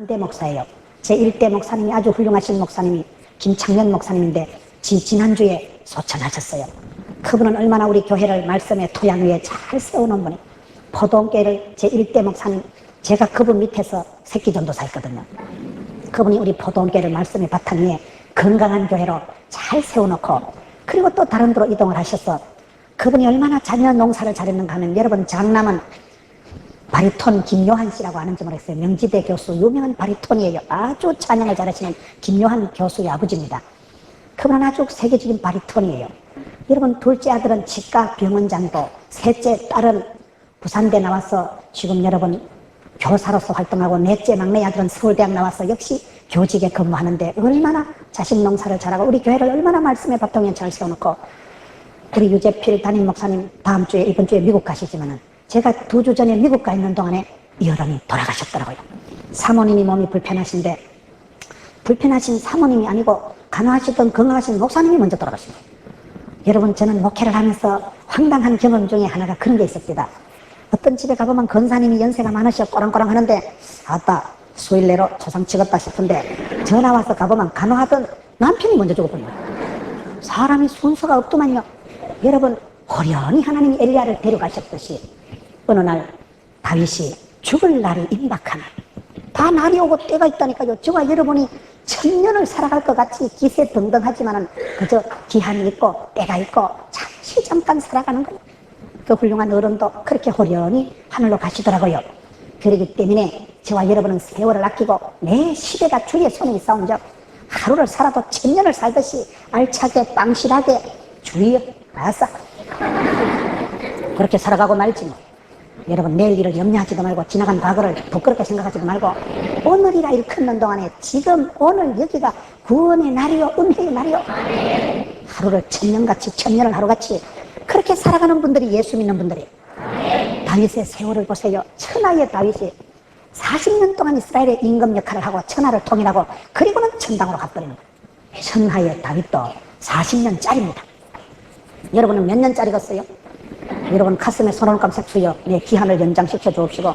대 목사예요. 제1대 목사님이 아주 훌륭하신 목사님이 김창년 목사님인데 지난주에 소천하셨어요. 그분은 얼마나 우리 교회를 말씀의 토양 위에 잘 세우는 분이, 포동교회를 제1대 목사님, 제가 그분 밑에서 새끼전도사였거든요. 그분이 우리 포동교회를 말씀의 바탕 위에 건강한 교회로 잘 세워놓고, 그리고 또 다른 데로 이동을 하셔서 그분이 얼마나 자녀 농사를 잘했는가 하면, 여러분 장남은 바리톤 김요한 씨라고 아는지 모르겠어요. 명지대 교수, 유명한 바리톤이에요. 아주 찬양을 잘하시는 김요한 교수의 아버지입니다. 그분은 아주 세계적인 바리톤이에요. 여러분, 둘째 아들은 치과 병원장도, 셋째 딸은 부산대 나와서 지금 여러분 교사로서 활동하고, 넷째 막내 아들은 서울대학 나와서 역시 교직에 근무하는데 얼마나 자식 농사를 잘하고 우리 교회를 얼마나 말씀의 바탕에 잘 세워놓고, 우리 유재필 담임 목사님 다음 주에, 이번 주에 미국 가시지만은 제가 2주 전에 미국 가 있는 동안에 여름이 돌아가셨더라고요. 사모님이 몸이 불편하신데, 불편하신 사모님이 아니고 간호하시던 건강하신 목사님이 먼저 돌아가신 거예요. 여러분, 저는 목회를 하면서 황당한 경험 중에 하나가 그런 게 있었습니다. 어떤 집에 가보면 권사님이 연세가 많으셔 꼬랑꼬랑 하는데, 아따 수일내로 초상 찍었다 싶은데, 전화 와서 가보면 간호하던 남편이 먼저 죽어버린 거예요. 사람이 순서가 없더만요. 여러분, 호련히 하나님이 엘리야를 데려가셨듯이 어느 날 다윗이 죽을 날이 임박하나, 다 날이 오고 때가 있다니까요. 저와 여러분이 천년을 살아갈 것 같이 기세등등하지만은 그저 기한이 있고 때가 있고 잠깐 살아가는 거예요. 그 훌륭한 어른도 그렇게 호련히 하늘로 가시더라고요. 그렇기 때문에 저와 여러분은 세월을 아끼고, 내 시대가 주의 손에 있사온 적 하루를 살아도 천년을 살듯이 알차게 빵실하게 주의 아싸 그렇게 살아가고 말지 뭐. 여러분, 내일 일을 염려하지도 말고, 지나간 과거를 부끄럽게 생각하지도 말고, 오늘이라 일컫는 동안에 지금 오늘 여기가 구원의 날이요, 은혜의 날이요. 하루를 천년같이, 천년을 하루같이 그렇게 살아가는 분들이 예수 믿는 분들이에요. 다윗의 세월을 보세요. 천하의 다윗이 40년 동안 이스라엘의 임금 역할을 하고 천하를 통일하고, 그리고는 천당으로 가버리는 거예요. 천하의 다윗도 40년짜리입니다. 여러분은 몇 년짜리겠어요? 여러분 가슴에 손을 감싸주여 내 기한을 연장시켜 주옵시고,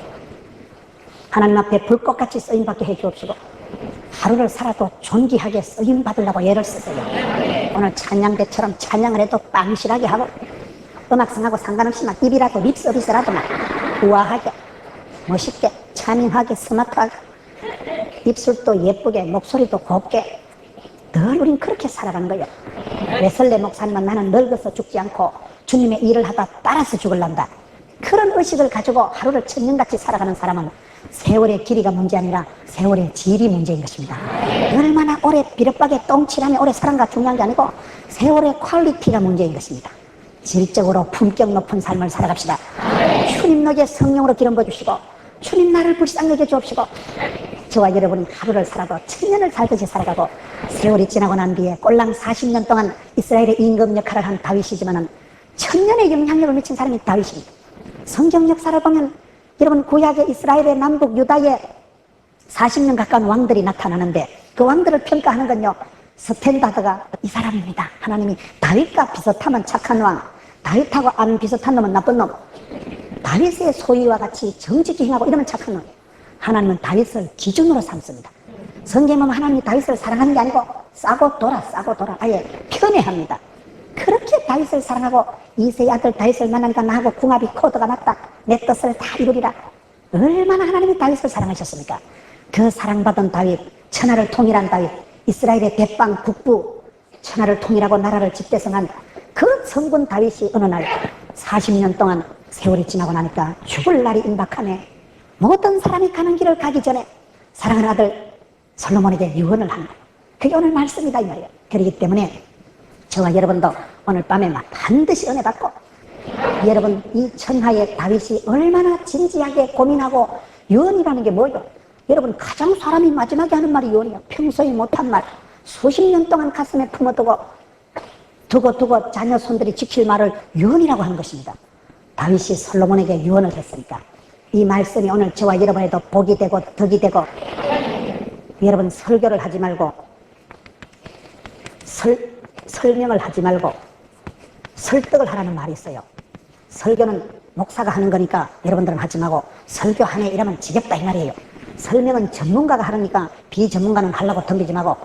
하나님 앞에 불꽃같이 쓰임받게 해 주옵시고, 하루를 살아도 존귀하게 쓰임받으려고 애를 쓰세요. 오늘 찬양대처럼 찬양을 해도 빵실하게 하고, 음악성하고 상관없이 막 입이라도 립서비스라도 막 우아하게, 멋있게, 차민하게, 스마트하게, 입술도 예쁘게, 목소리도 곱게, 늘 우린 그렇게 살아가는 거예요. 외설내 목사님은 나는 늙어서 죽지 않고 주님의 일을 하다 따라서 죽을란다, 그런 의식을 가지고 하루를 천년같이 살아가는 사람은 세월의 길이가 문제 아니라 세월의 질이 문제인 것입니다. 얼마나 오래 비렵하게 똥칠하며 오래 살아가 중요한 게 아니고 세월의 퀄리티가 문제인 것입니다. 질적으로 품격 높은 삶을 살아갑시다. 주님 너게 성령으로 기름 부어주시고, 주님 나를 불쌍히 여겨 주옵시고, 저와 여러분이 하루를 살아도 천년을 살듯이 살아가고, 세월이 지나고 난 뒤에 꼴랑 40년 동안 이스라엘의 임금 역할을 한 다윗이지만은 천년의 영향력을 미친 사람이 다윗입니다. 성경 역사를 보면 여러분, 구약의 이스라엘의 남북 유다에 40년 가까운 왕들이 나타나는데, 그 왕들을 평가하는 건요, 스탠다드가 이 사람입니다. 하나님이 다윗과 비슷하면 착한 왕, 다윗하고 안 비슷한 놈은 나쁜 놈, 다윗의 소유와 같이 정직히 행하고 이러면 착한 놈. 하나님은 다윗을 기준으로 삼습니다. 성경은 하나님이 다윗을 사랑하는 게 아니고 싸고 돌아 아예 편애합니다. 그렇게 다윗을 사랑하고, 이세의 아들 다윗을 만나니까 나하고 궁합이 코드가 맞다, 내 뜻을 다 이루리라. 얼마나 하나님이 다윗을 사랑하셨습니까? 그 사랑받은 다윗, 천하를 통일한 다윗, 이스라엘의 대빵 국부, 천하를 통일하고 나라를 집대성한 그 성군 다윗이 어느 날 40년 동안 세월이 지나고 나니까 죽을 날이 임박하네. 모든 사람이 가는 길을 가기 전에 사랑하는 아들 솔로몬에게 유언을 한 거예요. 그게 오늘 말씀이다 이 말이에요. 그렇기 때문에 저와 여러분도 오늘 밤에 반드시 은혜 받고, 여러분 이 천하의 다윗이 얼마나 진지하게 고민하고, 유언이라는 게 뭐예요? 여러분, 가장 사람이 마지막에 하는 말이 유언이에요. 평소에 못한 말, 수십 년 동안 가슴에 품어두고 두고 자녀 손들이 지킬 말을 유언이라고 하는 것입니다. 다윗이 솔로몬에게 유언을 했으니까 이 말씀이 오늘 저와 여러분에도 복이 되고 덕이 되고, 여러분 설교를 하지 말고, 설명을 하지 말고 설득을 하라는 말이 있어요. 설교는 목사가 하는 거니까 여러분들은 하지 말고 설교하네 이러면 지겹다 이 말이에요. 설명은 전문가가 하려니까 비전문가는 하려고 덤비지 말고,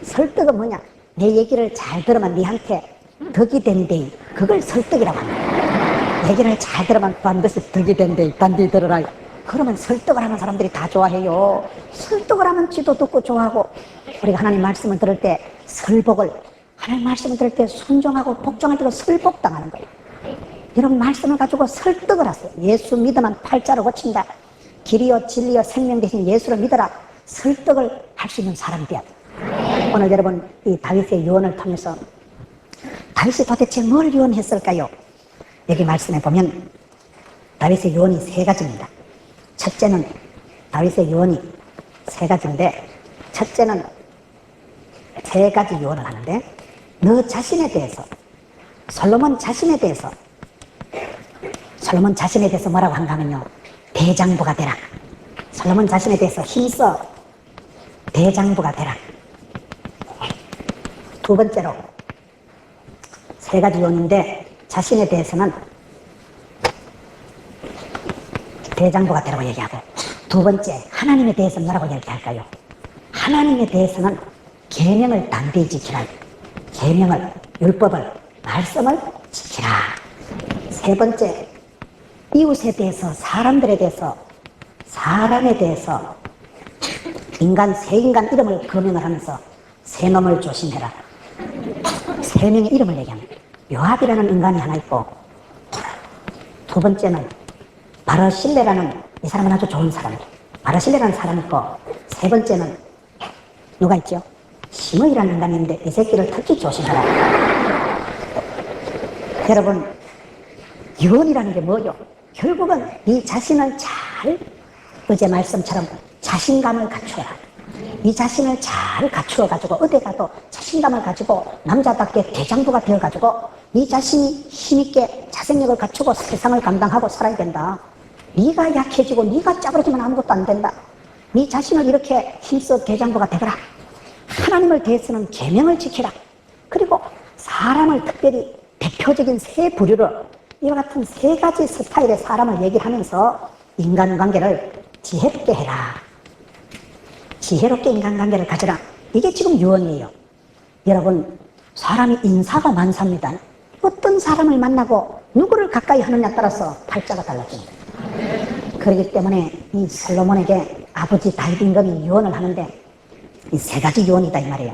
설득은 뭐냐? 내 얘기를 잘 들으면 니한테 덕이 된대. 그걸 설득이라고 합니다. 얘기를 잘 들으면 반드시 덕이 된대. 단디 들어라. 그러면 설득을 하는 사람들이 다 좋아해요. 설득을 하면 지도 듣고 좋아하고, 우리가 하나님 말씀을 들을 때 설복을, 하나님 말씀을 들을 때 순종하고 복종할 때도 설복당하는 거예요. 여러분 말씀을 가지고 설득을 하세요. 예수 믿으면 팔자로 고친다. 길이요 진리요 생명 대신 예수를 믿어라. 설득을 할 수 있는 사람이 돼야 돼요. 오늘 여러분 이 다윗의 유언을 통해서 다윗이 도대체 뭘 유언했을까요? 여기 말씀해 보면 다윗의 유언이 세 가지입니다. 첫째는 다윗의 유언이 세 가지인데, 첫째는 세 가지 유언을 하는데, 너 자신에 대해서, 솔로몬 자신에 대해서 뭐라고 한가 하면요, 대장부가 되라. 솔로몬 자신에 대해서 힘써 대장부가 되라. 두 번째로, 세 가지 유언인데 자신에 대해서는 대장부가 되라고 얘기하고, 두 번째 하나님에 대해서 뭐라고 얘기할까요? 하나님에 대해서는 계명을 단디히 지키라. 계명을, 율법을, 말씀을 지키라. 세 번째, 이웃에 대해서, 사람들에 대해서, 사람에 대해서 인간, 새 인간 이름을 거명을 하면서 새 놈을 조심해라. 세 명의 이름을 얘기합니다. 요압이라는 인간이 하나 있고, 두 번째는 바르실레라는, 이 사람은 아주 좋은 사람이에요. 바르실레라는 사람이 있고, 세 번째는 누가 있죠? 시므이라는 인간인데 이 새끼를 특히 조심해라. 여러분, 유언이라는 게 뭐죠? 결국은 네 자신을 잘, 어제 말씀처럼 자신감을 갖추어라. 네 자신을 잘 갖추어가지고 어디 가도 자신감을 가지고 남자답게 대장부가 되어가지고 네 자신이 힘있게 자생력을 갖추고 세상을 감당하고 살아야 된다. 네가 약해지고 네가 짜부러지면 아무것도 안 된다. 네 자신을 이렇게 힘써 대장부가 되거라. 하나님을 대해서는 계명을 지키라. 그리고 사람을 특별히 대표적인 세 부류를, 이와 같은 세 가지 스타일의 사람을 얘기하면서 인간관계를 지혜롭게 해라. 지혜롭게 인간관계를 가져라. 이게 지금 유언이에요. 여러분, 사람이 인사가 만사입니다. 어떤 사람을 만나고 누구를 가까이 하느냐에 따라서 팔자가 달라집니다. 그렇기 때문에 이 솔로몬에게 아버지 다윗 임금이 유언을 하는데 이 세 가지 유언이다 이 말이에요.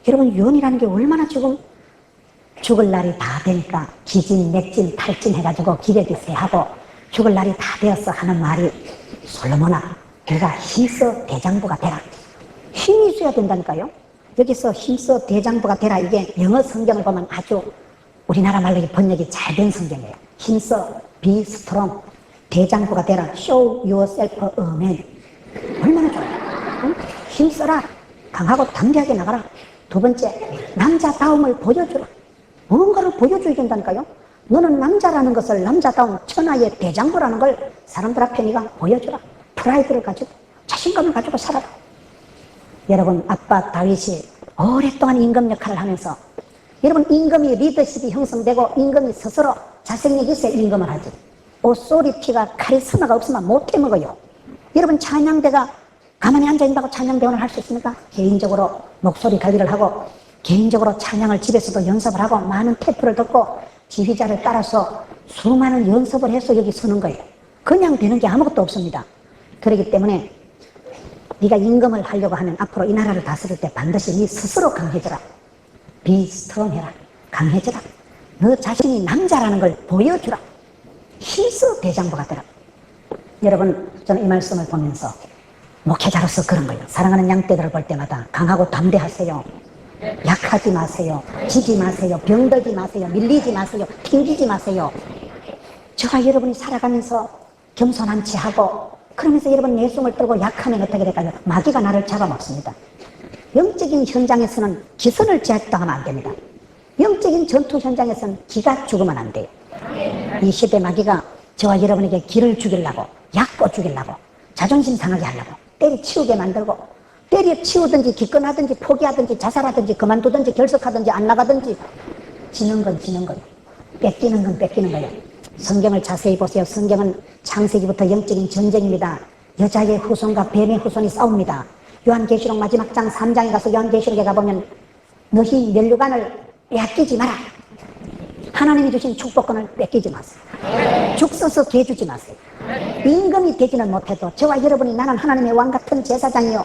여러분, 유언이라는 게 얼마나 지금 죽을 날이 다 되니까 기진, 맥진, 탈진 해가지고 기력이 쇠하고 죽을 날이 다 되었어 하는 말이, 솔로몬아, 네가 힘써 대장부가 되라. 힘이 있어야 된다니까요. 여기서 힘써 대장부가 되라, 이게 영어 성경을 보면 아주 우리나라 말로 번역이 잘 된 성경이에요. 힘써, be strong, 대장부가 되라, show yourself a man. 얼마나 좋아요. 응? 힘써라, 강하고 담대하게 나가라. 두 번째, 남자다움을 보여주라. 뭔가를 보여줘야 된다니까요. 너는 남자라는 것을, 남자다운 천하의 대장부라는 걸 사람들 앞에 네가 보여주라. 프라이드를 가지고, 자신감을 가지고 살아라. 여러분, 아빠 다윗이 오랫동안 임금 역할을 하면서, 여러분, 임금이 리더십이 형성되고 임금이 스스로 자생력이 있어야 임금을 하지. 오소리티가, 카리스마가 없으면 못 해먹어요. 여러분, 찬양대가 가만히 앉아있다고 찬양대원을 할 수 있습니까? 개인적으로 목소리 관리를 하고, 개인적으로 찬양을 집에서도 연습을 하고, 많은 테이프를 듣고 지휘자를 따라서 수많은 연습을 해서 여기 서는 거예요. 그냥 되는 게 아무것도 없습니다. 그렇기 때문에 네가 임금을 하려고 하면 앞으로 이 나라를 다스릴 때 반드시 네 스스로 강해져라. 비스트롱해라. 강해져라. 너 자신이 남자라는 걸 보여주라. 힘써 대장부가 되라. 여러분, 저는 이 말씀을 보면서 목회자로서 그런 거예요. 사랑하는 양떼들을 볼 때마다 강하고 담대하세요. 약하지 마세요. 지지 마세요. 병들지 마세요. 밀리지 마세요. 튕기지 마세요. 저와 여러분이 살아가면서 겸손한 체하고, 그러면서 여러분 내숭을 떨고 약하면 어떻게 될까요? 마귀가 나를 잡아먹습니다. 영적인 현장에서는 기선을 제압당하면 안 됩니다. 영적인 전투 현장에서는 기가 죽으면 안 돼요. 이 시대 마귀가 저와 여러분에게 기를 죽이려고, 약고 죽이려고, 자존심 상하게 하려고, 때려치우게 만들고, 때려치우든지 기권하든지 포기하든지 자살하든지 그만두든지 결석하든지 안 나가든지, 지는 건 지는 거예요. 뺏기는 건 뺏기는 거예요. 성경을 자세히 보세요. 성경은 창세기부터 영적인 전쟁입니다. 여자의 후손과 뱀의 후손이 싸웁니다. 요한계시록 마지막 장 3장에 가서 요한계시록에 가보면 너희 면류관을 빼앗기지 마라. 하나님이 주신 축복권을 뺏기지 마세요. 죽 써서 개주지 마세요. 임금이 되지는 못해도 저와 여러분이 나는 하나님의 왕같은 제사장이요,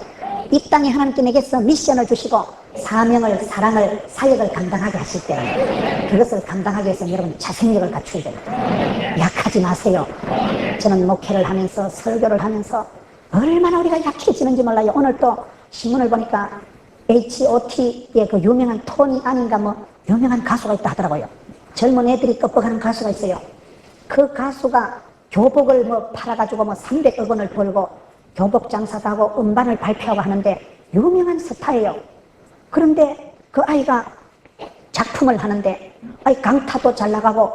이 땅에 하나님께 내게서 미션을 주시고 사명을, 사랑을, 사역을 감당하게 하실 때 그것을 감당하기 위해서 여러분 자생력을 갖춰야 됩니다. 약하지 마세요. 저는 목회를 하면서 설교를 하면서 얼마나 우리가 약해지는지 몰라요. 오늘 또 신문을 보니까 H.O.T의 그 유명한 토니 아닌가 뭐 유명한 가수가 있다 하더라고요. 젊은 애들이 껍벅하는 가수가 있어요. 그 가수가 교복을 뭐 팔아가지고 뭐 300억 원을 벌고 교복 장사도 하고 음반을 발표하고 하는데 유명한 스타예요. 그런데 그 아이가 작품을 하는데 강타도 잘 나가고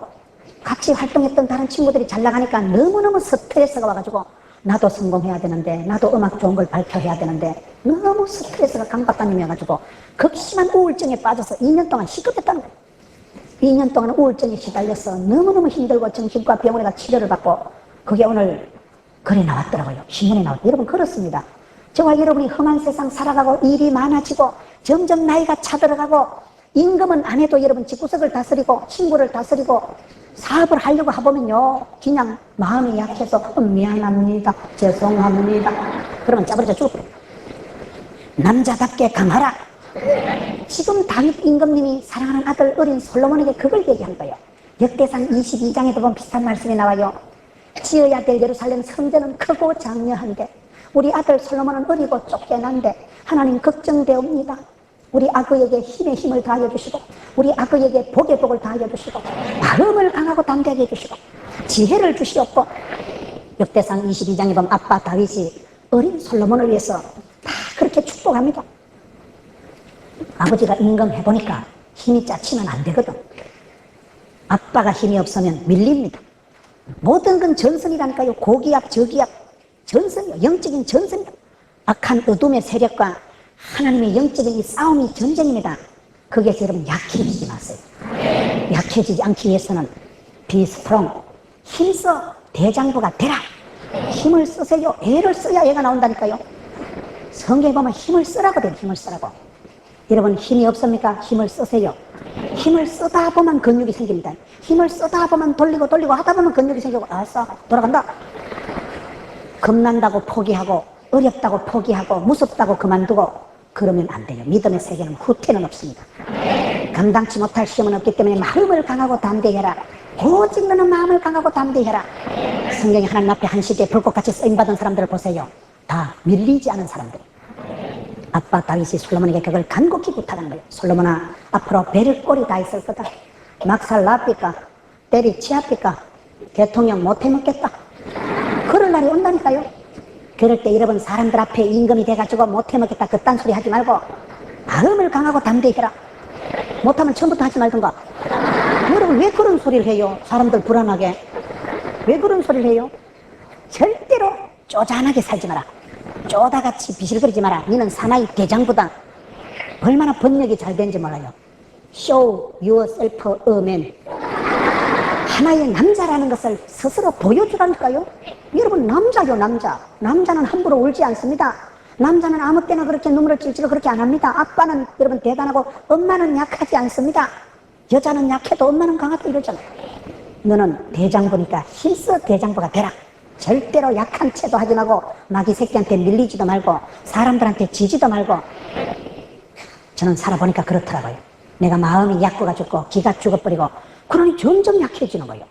같이 활동했던 다른 친구들이 잘 나가니까 너무너무 스트레스가 와가지고 나도 성공해야 되는데, 나도 음악 좋은 걸 발표해야 되는데 너무 스트레스가 강박감이어가지고 극심한 우울증에 빠져서 2년 동안 시급했다는 거예요. 2년 동안 우울증에 시달려서 너무너무 힘들고 정신과 병원에 가 치료를 받고 그게 오늘 글에 나왔더라고요. 신문에 나왔더라고요. 여러분 그렇습니다. 저와 여러분이 험한 세상 살아가고 일이 많아지고 점점 나이가 차들어가고 임금은 안 해도 여러분 집구석을 다스리고 친구를 다스리고 사업을 하려고 해보면요 그냥 마음이 약해서 미안합니다, 죄송합니다 그러면 짜버려져 죽어버려요. 남자답게 강하라. 지금 다윗 임금님이 사랑하는 아들 어린 솔로몬에게 그걸 얘기한 거예요. 역대상 22장에도 보면 비슷한 말씀이 나와요. 지어야 될 예루살렘 성전은 크고 장려한데 우리 아들 솔로몬은 어리고 쫓겨난데 하나님 걱정되옵니다. 우리 아그에게 힘에 힘을 더하여 주시고 우리 아그에게 복의 복을 더하여 주시고 마음을 강하고 담대하게 해주시고 지혜를 주시옵고. 역대상 22장에 보면 아빠 다윗이 어린 솔로몬을 위해서 다 그렇게 축복합니다. 아버지가 임금 해보니까 힘이 짜치면 안 되거든. 아빠가 힘이 없으면 밀립니다. 모든 건 전선이라니까요. 고기압, 저기압, 전선이요. 영적인 전선이요. 악한 어둠의 세력과 하나님의 영적인 이 싸움이 전쟁입니다. 거기에서 여러분 약해지지 마세요. 약해지지 않기 위해서는 be strong, 힘써 대장부가 되라. 힘을 쓰세요. 애를 써야 애가 나온다니까요. 성경에 보면 힘을 쓰라고 돼요. 힘을 쓰라고. 여러분 힘이 없습니까? 힘을 쓰세요. 힘을 쓰다 보면 근육이 생깁니다. 힘을 쓰다 보면 돌리고 하다 보면 근육이 생기고 알았어 돌아간다. 겁난다고 포기하고 어렵다고 포기하고 무섭다고 그만두고 그러면 안 돼요. 믿음의 세계는 후퇴는 없습니다. 감당치 못할 시험은 없기 때문에 마음을 강하고 담대해라. 오직 너는 마음을 강하고 담대해라. 성경에 하나님 앞에 한 시대에 불꽃같이 쓰임받은 사람들을 보세요. 다 밀리지 않은 사람들. 아빠 다윗이 솔로몬에게 그걸 간곡히 부탁한 거예요. 솔로몬아, 앞으로 벨 꼴이 다 있을 거다. 막살 납니까? 때리 치합니까? 대통령 못 해먹겠다. 그럴 날이 온다니까요. 그럴 때 여러분 사람들 앞에 임금이 돼가지고 못 해먹겠다 그딴 소리 하지 말고 마음을 강하고 담대해라. 못하면 처음부터 하지 말던가. 여러분 왜 그런 소리를 해요? 사람들 불안하게. 왜 그런 소리를 해요? 절대로 쪼잔하게 살지 마라. 쪼다같이 비실거리지 마라. 너는 사나이 대장부다. 얼마나 번역이 잘 된지 몰라요. Show yourself a man. 하나의 남자라는 것을 스스로 보여주라니까요. 여러분 남자요 남자. 남자는 함부로 울지 않습니다. 남자는 아무 때나 그렇게 눈물을 찔찔 그렇게 안 합니다. 아빠는 여러분 대단하고 엄마는 약하지 않습니다. 여자는 약해도 엄마는 강하다 이러잖아요. 너는 대장부니까 힘써 대장부가 되라. 절대로 약한 채도 하지 말고 마귀 새끼한테 밀리지도 말고 사람들한테 지지도 말고. 저는 살아보니까 그렇더라고요. 내가 마음이 약고가 죽고 기가 죽어버리고 그러니 점점 약해지는 거예요.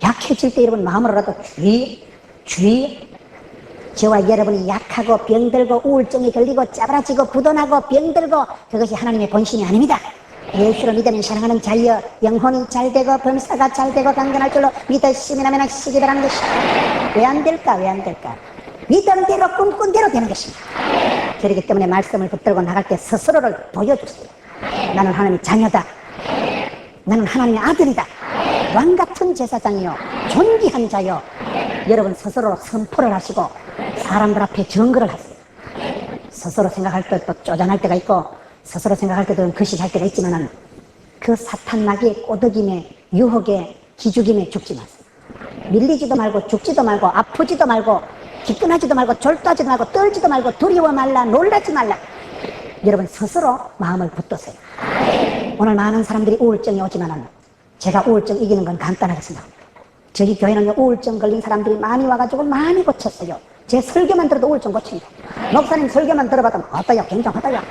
약해질 때 여러분 마음으로라도 주의. 저와 여러분이 약하고 병들고 우울증이 걸리고 짜부라지고 부도나고 병들고 그것이 하나님의 본심이 아닙니다. 예수를 믿으면 사랑하는 자여 영혼이 잘되고 범사가 잘되고 강건할 줄로 믿으시면 하시기 바라는 것입니다. 왜 안 될까? 왜 안 될까? 믿은 대로 꿈꾼 대로 되는 것입니다. 그렇기 때문에 말씀을 붙들고 나갈 때 스스로를 보여주세요. 나는 하나님의 자녀다. 나는 하나님의 아들이다. 왕같은 제사장이요 존귀한 자요. 여러분 스스로 선포를 하시고 사람들 앞에 증거를 하세요. 스스로 생각할 때 또 쪼잔할 때가 있고 스스로 생각할 때도 거시기할 때가 있지만은 그 사탄 마귀의 꼬드김에 유혹에 기죽임에 죽지 마세요. 밀리지도 말고 죽지도 말고 아프지도 말고 기끈하지도 말고 졸도하지도 말고 떨지도 말고 두려워 말라 놀라지 말라. 여러분 스스로 마음을 붙드세요. 오늘 많은 사람들이 우울증이 오지만은 제가 우울증 이기는 건 간단하게 생각합니다. 저희 교회는 우울증 걸린 사람들이 많이 와가지고 많이 고쳤어요. 제 설교만 들어도 우울증 고칩니다. 목사님 설교만 들어봐도 어떠야 굉장하다야.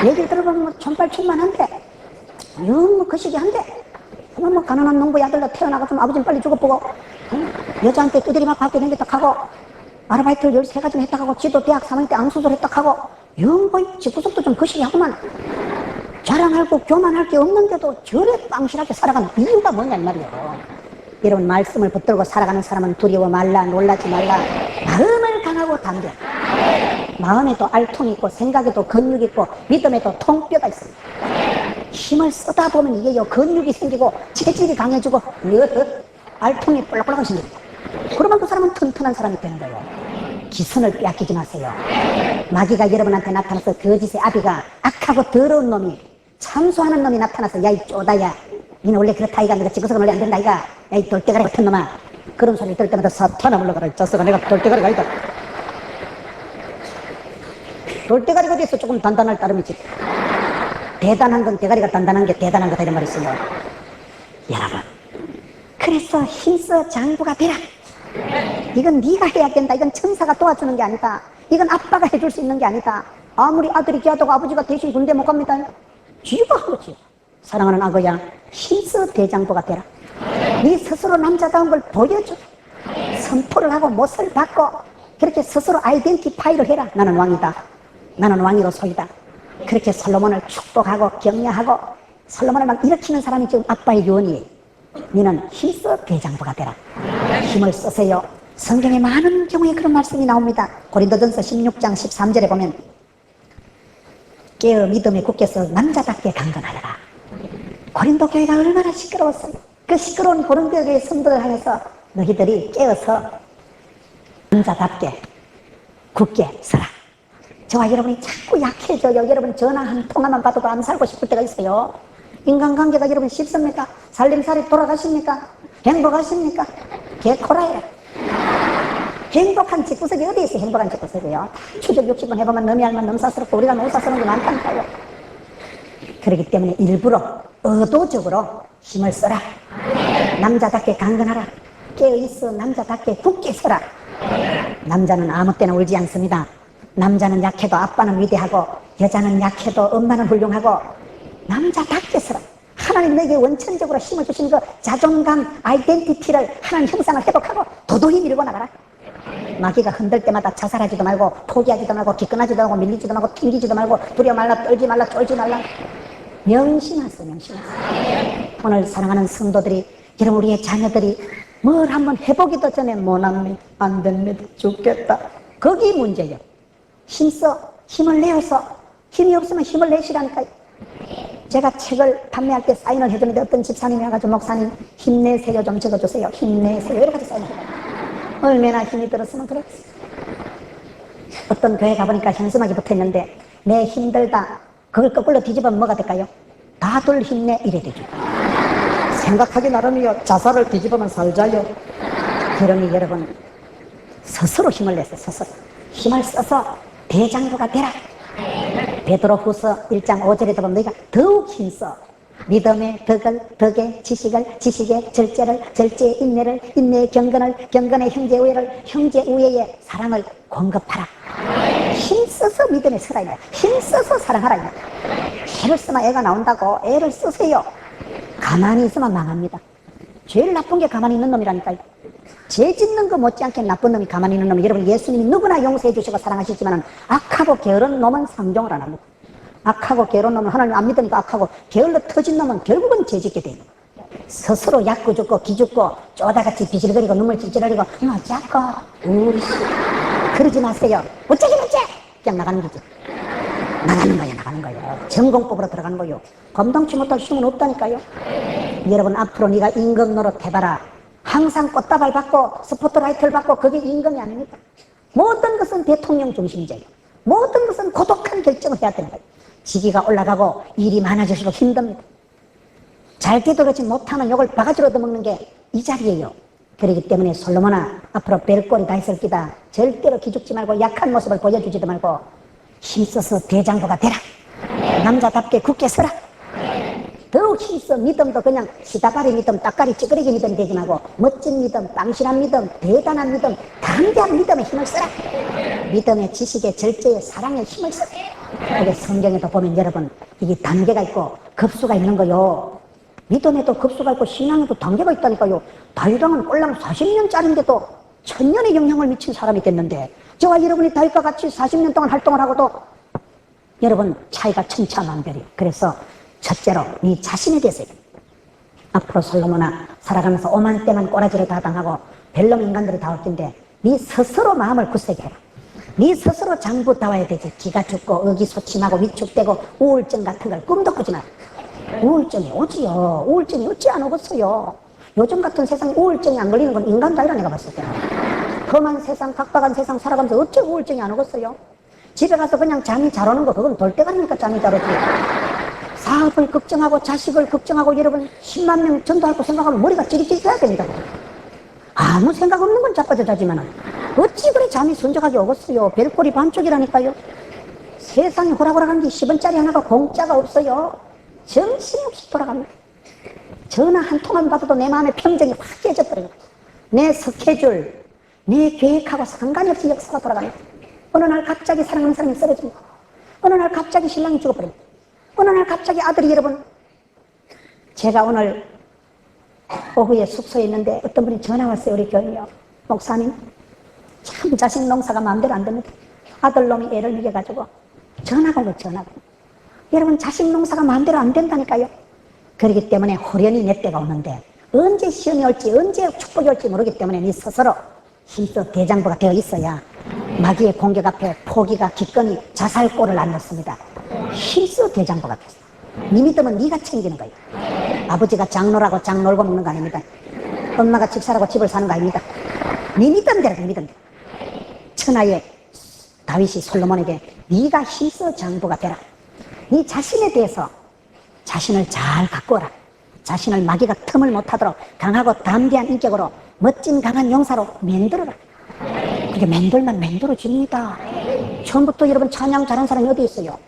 얘기를 들어보면 뭐 천발천만한데 영 그 시기한데 뭐 가난한 농부의 아들로 태어나가지고 아버지는 빨리 죽어보고 여자한테 두드리 맞고 학교 다녔다 하고 아르바이트를 13가지 했다 하고 지도 대학 3학년 때 암수술 했다 하고 영 거의 집구석도 좀 거시기 하고만 자랑할 거 교만할 게 없는데도 저래 빵실하게 살아가는 이유가 뭐냐 이 말이에요. 여러분 말씀을 붙들고 살아가는 사람은 두려워 말라 놀라지 말라. 마음을 강하고 담대. 마음에도 알통이 있고 생각에도 근육이 있고 믿음에도 통뼈가 있습니다. 힘을 쓰다 보면 이게요 근육이 생기고 체질이 강해지고 알통이 뿔락뿔락 생깁니다. 그러면 그 사람은 튼튼한 사람이 되는 거예요. 기선을 빼앗기지 마세요. 마귀가 여러분한테 나타나서 거짓의 아비가 악하고 더러운 놈이 참소하는 놈이 나타나서 야 이 쪼다야 니는 원래 그렇다 이가 내가 지구석은 원래 안 된다 이가 야 이 돌대가리 같은 놈아 그런 소리 들을 때마다 사탄아 물러가라 자석아 내가 돌대가리가 아니다. 돌대가리가 어디서 조금 단단할 따름이지. 대단한 건 대가리가 단단한 게 대단한 거다 이런 말이 있어요. 여러분 그래서 힘써 장부가 되라. 이건 네가 해야 된다. 이건 천사가 도와주는 게 아니다. 이건 아빠가 해줄 수 있는 게 아니다. 아무리 아들이 귀하다고 아버지가 대신 군대 못 갑니다. 쥐가 하지. 사랑하는 아거야 힘써 대장부가 되라. 네 스스로 남자다운 걸 보여줘. 선포를 하고 못을 받고 그렇게 스스로 아이덴티파이를 해라. 나는 왕이다. 나는 왕이로 소이다. 그렇게 솔로몬을 축복하고 격려하고 솔로몬을 막 일으키는 사람이 지금 아빠의 유언이에요. 너는 힘써 대장부가 되라. 힘을 쓰세요. 성경에 많은 경우에 그런 말씀이 나옵니다. 고린도전서 16장 13절에 보면 깨어 믿음에 굳게서 남자답게 강건하여라. 고린도 교회가 얼마나 시끄러웠어요. 그 시끄러운 고린도 교회의 성도를 향해서 너희들이 깨어서 남자답게 굳게 서라. 저와 여러분이 자꾸 약해져요. 여러분 전화 한 통화만 받아도 안 살고 싶을 때가 있어요. 인간관계가 여러분 쉽습니까? 살림살이 돌아가십니까? 행복하십니까? 개코라예요. 행복한 집구석이 어디 있어요? 행복한 집구석이요. 추적 60번 해보면 너미 알면 넘사스럽고 우리가 넘사스러운 게 많다니까요. 그렇기 때문에 일부러 의도적으로 힘을 써라. 남자답게 강건하라. 깨어있어 남자답게 굳게 서라. 남자는 아무 때나 울지 않습니다. 남자는 약해도 아빠는 위대하고 여자는 약해도 엄마는 훌륭하고 남자답게 서라. 하나님 내게 원천적으로 힘을 주신 그 자존감, 아이덴티티를 하나님 형상을 회복하고 도도히 밀고 나가라. 마귀가 흔들 때마다 자살하지도 말고 포기하지도 말고 기끈하지도 말고 밀리지도 말고 튕기지도 말고 두려워 말라 떨지 말라 쫄지 말라. 명심하세요. 명심하세요. 오늘 사랑하는 성도들이 여러분 우리의 자녀들이 뭘 한번 해보기도 전에 못합니다. 안 됩니다. 죽겠다. 거기 문제예요. 힘써 힘을 내어서 힘이 없으면 힘을 내시라니까요. 제가 책을 판매할 때 사인을 해주는데 어떤 집사님이 와가지고 목사님 힘내세요 좀 적어주세요. 힘내세요 여러 가지 사인을 해요. 얼마나 힘이 들었으면 그랬어요. 어떤 교회 가보니까 현수막이 붙어있는데 내 힘들다 그걸 거꾸로 뒤집으면 뭐가 될까요? 다들 힘내 이래 되죠. 생각하기 나름이요. 자살을 뒤집으면 살자요. 그러니 여러분 스스로 힘을 내서 스스로 힘을 써서 대장부가 되라. 베드로후서 1장 5절에 보면 너희가 더욱 힘써 믿음의 덕을 지식을 지식의 절제를 절제의 인내를 인내의 경건의 형제 우애를 형제 우애의 사랑을 공급하라. 힘써서 믿음에 서라. 힘써서 사랑하라. 애를 쓰면 애가 나온다고. 애를 쓰세요. 가만히 있으면 망합니다. 제일 나쁜 게 가만히 있는 놈이라니까요. 죄 짓는 거 못지않게 나쁜 놈이 가만히 있는 놈이. 여러분 예수님이 누구나 용서해 주시고 사랑하시지만 악하고 게으른 놈은 상종을 안 합니다. 악하고 게으른 놈은 하나님 안 믿으니까 악하고 게을러 터진 놈은 결국은 죄 짓게 돼요. 스스로 약구 죽고 기죽고 쪼다같이 비실거리고 눈물 찔찔 흘리고 어쩌고 우리 그러지 마세요. 어쩌긴 어째 그냥 나가는 거지. 나가는 거예요. 전공법으로 들어가는 거예요. 감당치 못할 힘은 없다니까요. 여러분 앞으로 네가 임금 노릇 해봐라. 항상 꽃다발 받고 스포트라이트를 받고 그게 임금이 아닙니다. 모든 것은 대통령 중심제예요. 모든 것은 고독한 결정을 해야 되는 거예요. 직위가 올라가고 일이 많아질수록 힘듭니다. 잘 되도록지 못하면 욕을 바가지로 얻어먹는 게 이 자리예요. 그렇기 때문에 솔로몬아, 앞으로 별꼴이 다 있을 기다. 절대로 기죽지 말고 약한 모습을 보여주지도 말고 힘써서 대장부가 되라. 남자답게 굳게 서라. 더욱 힘써 믿음도 그냥 시다가리 믿음, 따까리 찌그리기 믿음이 되지 말고 멋진 믿음, 빵실한 믿음, 대단한 믿음, 담대한 믿음에 힘을 써라. 믿음의 지식의 절제의 사랑의 힘을 써라. 이게 성경에도 보면 여러분 이게 단계가 있고 급수가 있는 거요. 믿음에도 급수가 있고 신앙에도 단계가 있다니까요. 다윗왕은 꼴랑 40년짜리인데도 1000년의 영향을 미친 사람이 됐는데 저와 여러분이 다윗과 같이 40년 동안 활동을 하고도 여러분 차이가 천차만별이에요. 그래서 첫째로 네 자신에 대해서 앞으로 솔로몬아 살아가면서 오만 때만 꼬라지를 다 당하고 별놈 인간들이 다 올 텐데 네 스스로 마음을 굳세게 해라. 네 스스로 장부다워야 되지. 기가 죽고 의기소침하고 위축되고 우울증 같은 걸 꿈도 꾸지 마. 우울증이 오지요. 우울증이 어찌 안 오겠어요. 요즘 같은 세상에 우울증이 안 걸리는 건 인간도 아니라 내가 봤을 때. 험한 세상, 각박한 세상 살아가면서 어째 우울증이 안 오겠어요. 집에 가서 그냥 잠이 잘 오는 거 그건 돌대가니까 잠이 잘 오지. 사업을 걱정하고 자식을 걱정하고 여러분 10만 명 전도할 거 생각하면 머리가 찌릿찌릿해야 됩니다. 아무 생각 없는 건 자빠져 자지만 어찌 그래 잠이 순적하게 오겠어요. 별꼴이 반쪽이라니까요. 세상에 호락호락한 게 10원짜리 하나가 공짜가 없어요. 정신없이 돌아갑니다. 전화 한 통만 받아도 내 마음의 평정이 확 깨져버려요. 내 스케줄, 내 계획하고 상관이 없이 역사가 돌아갑니다. 어느 날 갑자기 사랑하는 사람이 쓰러집니다. 어느 날 갑자기 신랑이 죽어버립니다. 어느 날 갑자기 아들이 여러분, 제가 오늘 오후에 숙소에 있는데 어떤 분이 전화 왔어요. 우리 교인이요. 목사님, 참 자식 농사가 마음대로 안 됩니다. 아들놈이 애를 먹여가지고 전화가 오고 전화가. 여러분 자식 농사가 마음대로 안 된다니까요. 그렇기 때문에 호련히 내 때가 오는데 언제 시험이 올지 언제 축복이 올지 모르기 때문에 네 스스로 힘써 대장부가 되어 있어야 마귀의 공격 앞에 포기가 기꺼이 자살골을 안 넣습니다. 힘써 대장부가 됐어. 네 믿음은 네가 챙기는 거예요. 아버지가 장노라고 장 놀고 먹는 거 아닙니다. 엄마가 집 사라고 집을 사는 거 아닙니다. 네 믿음대로 네 믿음대로. 천하의 다윗이 솔로몬에게 네가 힘써 장부가 되라. 네 자신에 대해서 자신을 잘 가꾸어라. 자신을 마귀가 틈을 못하도록 강하고 담대한 인격으로 멋진 강한 용사로 만들어라. 그게 만들면 만들어집니다. 처음부터 여러분 찬양 잘하는 사람이 어디 있어요?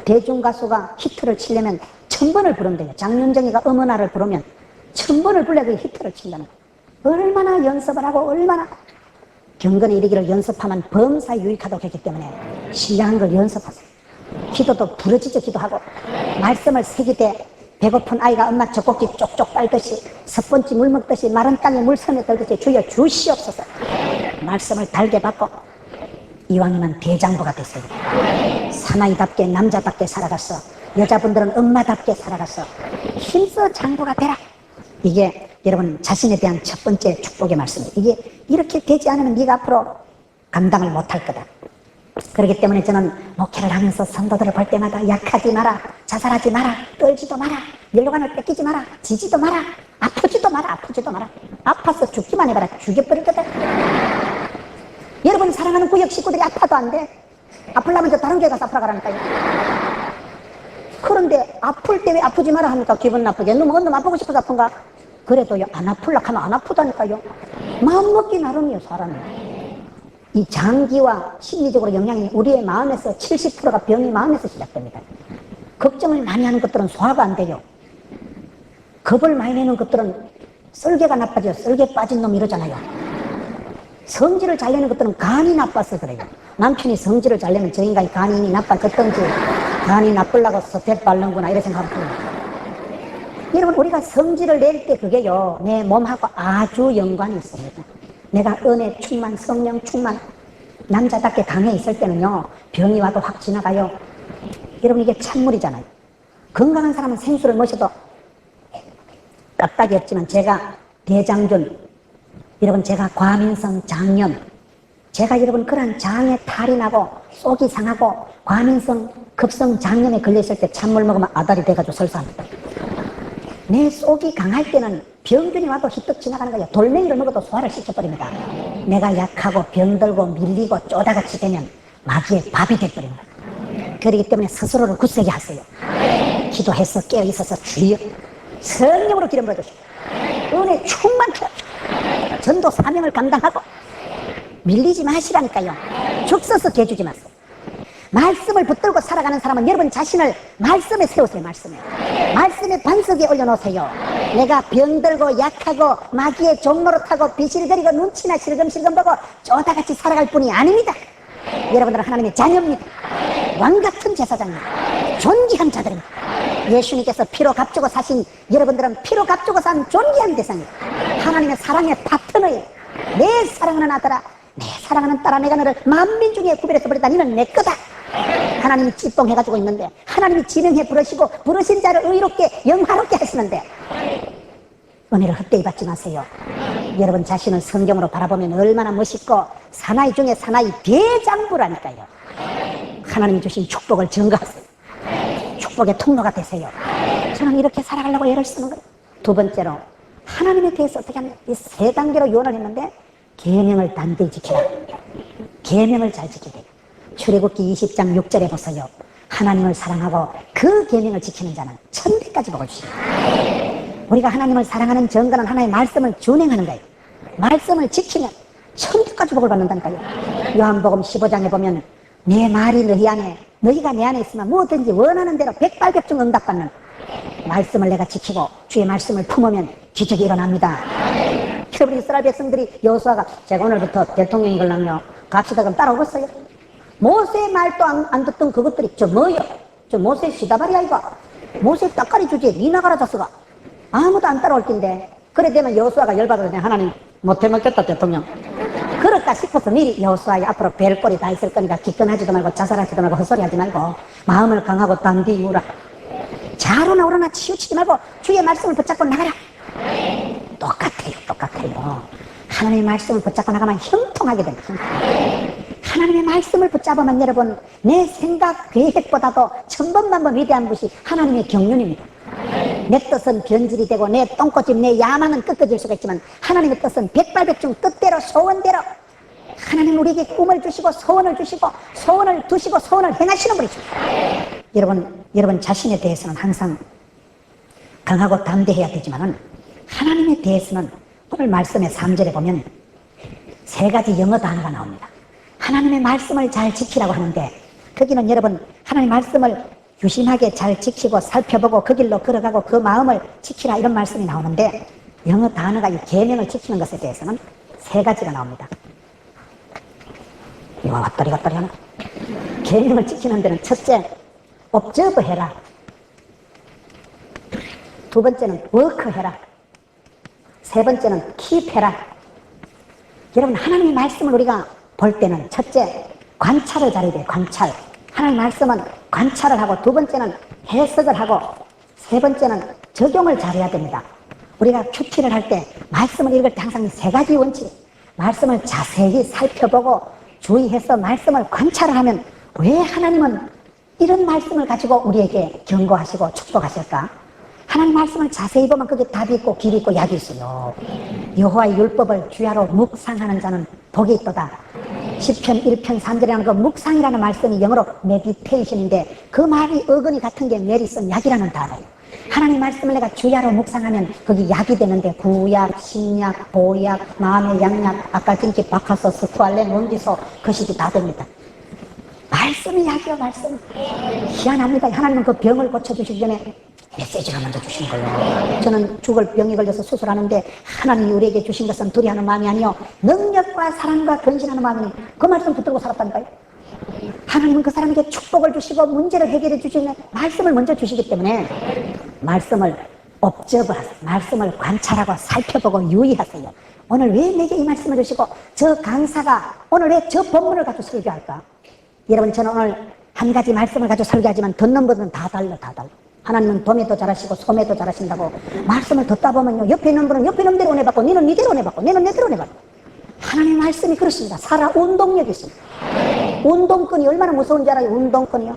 대중가수가 히트를 치려면 1000번을 부르면 돼요. 장윤정이가 어머나를 부르면 1000번을 불러야 그 히트를 친다는 거예요. 얼마나 연습을 하고 얼마나 경건에 이르기를 연습하면 범사에 유익하다고 했기 때문에 신령한 걸 연습하세요. 기도도 부러지죠. 기도하고 말씀을 새기되 배고픈 아이가 엄마 젖꼭지 쪽쪽 빨듯이 섭번지 물 먹듯이 마른 땅에 물 선에 들듯이 주여 주시옵소서. 말씀을 달게 받고 이왕이면 대장부가 됐어요. 사나이답게 남자답게 살아갔어. 여자분들은 엄마답게 살아갔어. 힘써 장부가 되라. 이게 여러분 자신에 대한 첫 번째 축복의 말씀이에요. 이게 이렇게 되지 않으면 네가 앞으로 감당을 못할 거다. 그렇기 때문에 저는 목회를 하면서 성도들을 볼 때마다 약하지 마라, 자살하지 마라, 떨지도 마라, 멸관을 뺏기지 마라, 지지도 마라, 아프지도 마라, 아프지도 마라. 아파서 죽기만 해봐라. 죽여버리거든. 여러분 사랑하는 구역 식구들이 아파도 안 돼. 아플라면 저 다른 교회 가서 아프라 가라니까요. 그런데 아플 때 왜 아프지 마라 합니까? 기분 나쁘게. 너 뭐 아프고 싶어서 아픈가? 그래도요 안 아플라 하면 안 아프다니까요. 마음먹기 나름이에요. 사람이. 이 장기와 심리적으로 영향이 우리의 마음에서 70%가 병이 마음에서 시작됩니다. 걱정을 많이 하는 것들은 소화가 안 돼요. 겁을 많이 내는 것들은 썰개가 나빠져요. 썰개 빠진 놈 이러잖아요. 성질을 잘 내는 것들은 간이 나빠서 그래요. 남편이 성질을 잘 내면 저 인간이 간이 나빠졌던지 간이 나쁘려고 스텝 바르는구나 이런 생각을 해요. 여러분 우리가 성질을 낼 때 그게요 내 몸하고 아주 연관이 있습니다. 내가 은혜 충만, 성령 충만, 남자답게 강해 있을 때는요 병이 와도 확 지나가요. 여러분 이게 찬물이잖아요. 건강한 사람은 생수를 마셔도 까딱이 없지만 제가 대장균, 여러분 제가 과민성 장염, 제가 여러분 그런 장에 탈이 나고 속이 상하고 과민성 급성 장염에 걸려있을 때 찬물 먹으면 아다리 돼가지고 설사합니다. 내 속이 강할 때는 병균이 와도 휘떡 지나가는 거예요. 돌멩이를 먹어도 소화를 시켜버립니다. 내가 약하고 병들고 밀리고 쪼다같이 되면 마귀의 밥이 돼버립니다. 그렇기 때문에 스스로를 굳세게 하세요. 기도해서 깨어있어서 주여 성령으로 기름 부어주시고 은혜 충만케 전도 사명을 감당하고 밀리지 마시라니까요. 죽 서서 개주지 마세요. 말씀을 붙들고 살아가는 사람은 여러분 자신을 말씀에 세우세요. 말씀의 반석에 올려놓으세요. 내가 병들고 약하고 마귀의 종노릇하고 비실거리고 눈치나 실금실금 보고 쪼다같이 살아갈 뿐이 아닙니다. 여러분들은 하나님의 자녀입니다. 왕같은 제사장입니다. 존귀한 자들입니다. 예수님께서 피로 값주고 사신 여러분들은 피로 값주고 산 존귀한 대상입니다. 하나님의 사랑의 파트너예요. 내 사랑하는 아들아, 내 사랑하는 딸아, 내가 너를 만민 중에 구별해서 버렸다. 너는 내 거다. 하나님이 찌똥해가지고 있는데, 하나님이 진행해 부르시고 부르신 자를 의롭게 영화롭게 하시는데 은혜를 헛되이 받지 마세요. 여러분 자신을 성경으로 바라보면 얼마나 멋있고 사나이 중에 사나이 대장부라니까요. 하나님이 주신 축복을 증거하세요. 축복의 통로가 되세요. 저는 이렇게 살아가려고 애를 쓰는 거예요. 두 번째로 하나님에 대해서 어떻게 하면 이 세 단계로 요원을 했는데 계명을 단단히 지키라. 계명을 잘 지키라. 출애굽기 20장 6절에 보세요. 하나님을 사랑하고 그 계명을 지키는 자는 천대까지 복을 주십니다. 우리가 하나님을 사랑하는 증거는 하나님의 말씀을 준행하는 거예요. 말씀을 지키면 천대까지 복을 받는다니까요. 요한복음 15장에 보면 내 말이 너희 안에, 너희가 내 안에 있으면 뭐든지 원하는 대로 백발백중 응답받는 말씀을 내가 지키고 주의 말씀을 품으면 기적이 일어납니다. 여러분 이스라엘 백성들이 여호수아가 제가 오늘부터 대통령인 걸랑요 갑시다 그럼 따라오겠어요? 모세의 말도 안 듣던 그것들이 저 뭐요? 저 모세 시다바리 아이가 모세 딱가리 주지 니 나가라 자스가 아무도 안 따라올 낀데 그래 되면 여호수아가 열받아서 하나님 못해 먹겠다 대통령 그럴까 싶어서 미리 여호수아의 앞으로 벨꼴이 다 있을 거니까 기권하지도 말고 자살하지도 말고 헛소리하지 말고 마음을 강하고 단디 우라 자로나 오로나 치우치지 말고 주의 말씀을 붙잡고 나가라. 똑같아요. 하나님의 말씀을 붙잡고 나가면 형통하게 됩니다. 하나님의 말씀을 붙잡으면 여러분 내 생각 계획보다도 천번만번 위대한 것이 하나님의 경륜입니다. 내 뜻은 변질이 되고 내 똥꼬집 내 야망은 꺾어질 수가 있지만 하나님의 뜻은 백발백중 뜻대로 소원대로 하나님 우리에게 꿈을 주시고 소원을 주시고 소원을 두시고 소원을 행하시는 분이죠. 여러분 자신에 대해서는 항상 강하고 담대해야 되지만은 하나님에 대해서는 오늘 말씀의 3절에 보면 세 가지 영어 단어가 나옵니다. 하나님의 말씀을 잘 지키라고 하는데 거기는 여러분 하나님의 말씀을 유심하게 잘 지키고 살펴보고 그 길로 걸어가고 그 마음을 지키라 이런 말씀이 나오는데 영어 단어가 이 계명을 지키는 것에 대해서는 세 가지가 나옵니다. 이거 왔다리 갔다리 하나? 계명을 지키는 데는 첫째 observe 해라. 두 번째는 work 해라. 세 번째는 keep 해라. 여러분 하나님의 말씀을 우리가 볼 때는 첫째 관찰을 잘해야 돼요. 관찰. 하나님의 말씀은 관찰을 하고 두 번째는 해석을 하고 세 번째는 적용을 잘해야 됩니다. 우리가 큐티를 할 때 말씀을 읽을 때 항상 세 가지 원칙 말씀을 자세히 살펴보고 주의해서 말씀을 관찰을 하면 왜 하나님은 이런 말씀을 가지고 우리에게 경고하시고 축복하실까? 하나님 말씀을 자세히 보면 거기에 답이 있고 길이 있고 약이 있어요. 여호와의 율법을 주야로 묵상하는 자는 복이 있도다. 시편 1편 3절에 하는 그 묵상이라는 말씀이 영어로 meditation인데 그 말이 어근이 같은 게 메리슨 약이라는 단어예요. 하나님 말씀을 내가 주야로 묵상하면 거기 약이 되는데 구약, 신약, 보약, 마음의 양약, 아까진기, 바카소, 스투알렌, 원기소, 거시기 다 됩니다. 말씀이 약이요 말씀. 희한합니다. 하나님은 그 병을 고쳐주시기 전에 메시지가 먼저 주신 거예요. 저는 죽을 병이 걸려서 수술하는데 하나님이 우리에게 주신 것은 두려워하는 마음이 아니요 능력과 사랑과 근신하는 마음이니 그 말씀 붙들고 살았다니까요. 하나님은 그 사람에게 축복을 주시고 문제를 해결해 주시는 말씀을 먼저 주시기 때문에 말씀을 observe 하세요. 말씀을 관찰하고 살펴보고 유의하세요. 오늘 왜 내게 이 말씀을 주시고 저 강사가 오늘 왜 저 본문을 가지고 설교할까? 여러분 저는 오늘 한 가지 말씀을 가지고 설교하지만 듣는 분은 다 달라. 하나님은 도매도 잘하시고 소매도 잘하신다고 말씀을 듣다 보면요 옆에 있는 분은 옆에 있는 대로 은혜 받고 너는 니대로 은혜 받고 너는 내대로 은혜 받고 하나님의 말씀이 그렇습니다. 살아 운동력이 있습니다. 운동권이 얼마나 무서운지 알아요? 운동권이요.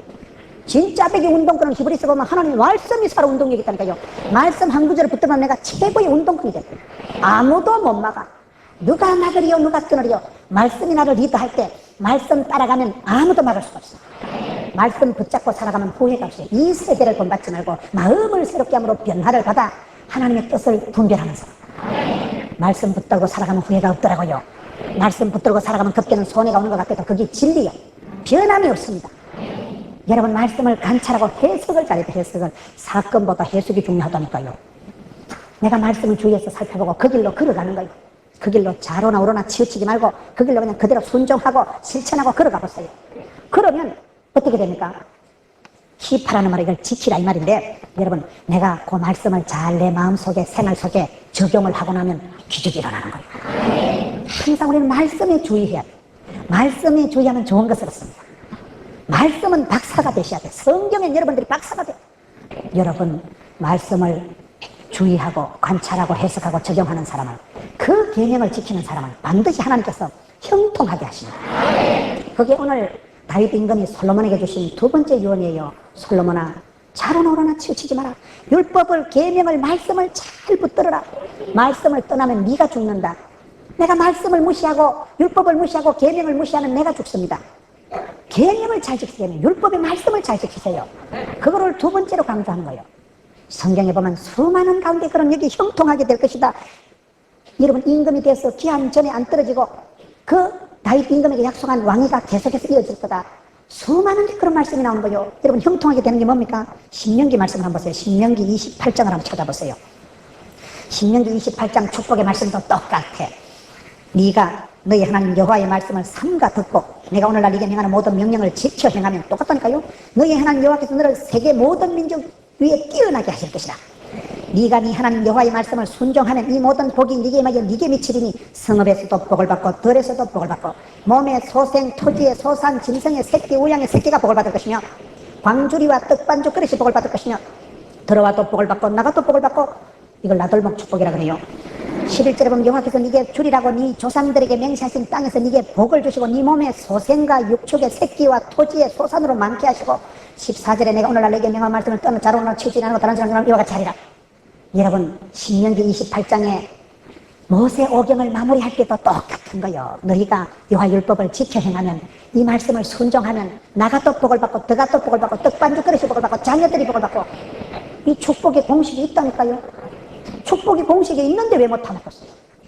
진짜 배기 운동권은 히브리서 보면 하나님의 말씀이 살아 운동력이 있다니까요. 말씀 한 구절을 붙들면 내가 최고의 운동권이 돼. 아무도 못 막아. 누가 막으리요 누가 끊으리요. 말씀이 나를 리드할 때 말씀 따라가면 아무도 막을 수가 없어. 말씀 붙잡고 살아가면 후회가 없어요. 이 세대를 본받지 말고 마음을 새롭게 함으로 변화를 받아 하나님의 뜻을 분별하면서 말씀 붙들고 살아가면 후회가 없더라고요. 말씀 붙들고 살아가면 그때는 손해가 오는 것 같아도 그게 진리요. 변함이 없습니다. 여러분 말씀을 관찰하고 해석을 잘해야 돼. 해석을. 사건보다 해석이 중요하다니까요. 내가 말씀을 주위에서 살펴보고 그 길로 걸어가는 거예요. 그 길로 좌로나 우로나 치우치지 말고 그 길로 그냥 그대로 순종하고 실천하고 걸어가 보세요. 그러면 어떻게 됩니까? 키파라는 말이 이걸 지키라 이 말인데, 여러분 내가 그 말씀을 잘 내 마음속에 생활 속에 적용을 하고 나면 기적이 일어나는 거예요. 항상 우리는 말씀에 주의해야 돼요. 말씀에 주의하면 좋은 것을 얻습니다. 말씀은 박사가 되셔야 돼요. 성경엔 여러분들이 박사가 돼요. 여러분 말씀을 주의하고 관찰하고 해석하고 적용하는 사람은, 그 계명을 지키는 사람은 반드시 하나님께서 형통하게 하십니다. 그게 오늘 다윗 임금이 솔로몬에게 주신 두 번째 유언이에요. 솔로몬아, 좌로나 우로나 치우치지 마라. 율법을, 계명을, 말씀을 잘 붙들어라. 말씀을 떠나면 네가 죽는다. 내가 말씀을 무시하고 율법을 무시하고 계명을 무시하면 내가 죽습니다. 계명을 잘 지키세요. 율법의 말씀을 잘 지키세요. 그거를 두 번째로 강조하는 거예요. 성경에 보면 수많은 가운데 그런 여기 형통하게 될 것이다. 여러분 임금이 돼서 기한 전에 안 떨어지고 그 다윗 임금에게 약속한 왕위가 계속해서 이어질 거다. 수많은 그런 말씀이 나오는 거예요. 여러분 형통하게 되는 게 뭡니까? 신명기 말씀을 한번 보세요. 신명기 28장을 한번 찾아보세요. 신명기 28장 축복의 말씀도 똑같아. 네가 너희 하나님 여호와의 말씀을 삼가 듣고 내가 오늘날 네게 명하는 모든 명령을 지켜 행하면, 똑같다니까요. 너희 하나님 여호와께서 너를 세계 모든 민족 위에 뛰어나게 하실 것이다. 네가 네 하나님 여호와의 말씀을 순종하면 이 모든 복이 네게 임하여 네게 미치리니 성읍에서도 복을 받고 들에서도 복을 받고 몸의 소생, 토지의 소산, 짐승의 새끼, 우양의 새끼가 복을 받을 것이며 광주리와 떡반죽 그릇이 복을 받을 것이며 들어와도 복을 받고 나가도 복을 받고, 이걸 나돌목 축복이라 그래요. 11절에 보면 여호와께서 네게 주리라고 네 조상들에게 맹세하신 땅에서 네게 복을 주시고 네 몸의 소생과 육축의 새끼와 토지의 소산으로 많게 하시고, 14절에 내가 오늘날 내게 명한 말씀을 떠나 자로나 치우치지 않고 다른 사람들은 이와 같이 하리라. 여러분 신명기 28장에 모세 오경을 마무리할 때도 똑같은 거예요. 너희가 여호와 율법을 지켜 행하면, 이 말씀을 순종하면 나가도 복을 받고 들어가도 복을 받고 떡반죽 그릇이 복을 받고 자녀들이 복을 받고, 이 축복의 공식이 있다니까요. 축복의 공식이 있는데 왜 못하는 것이에요?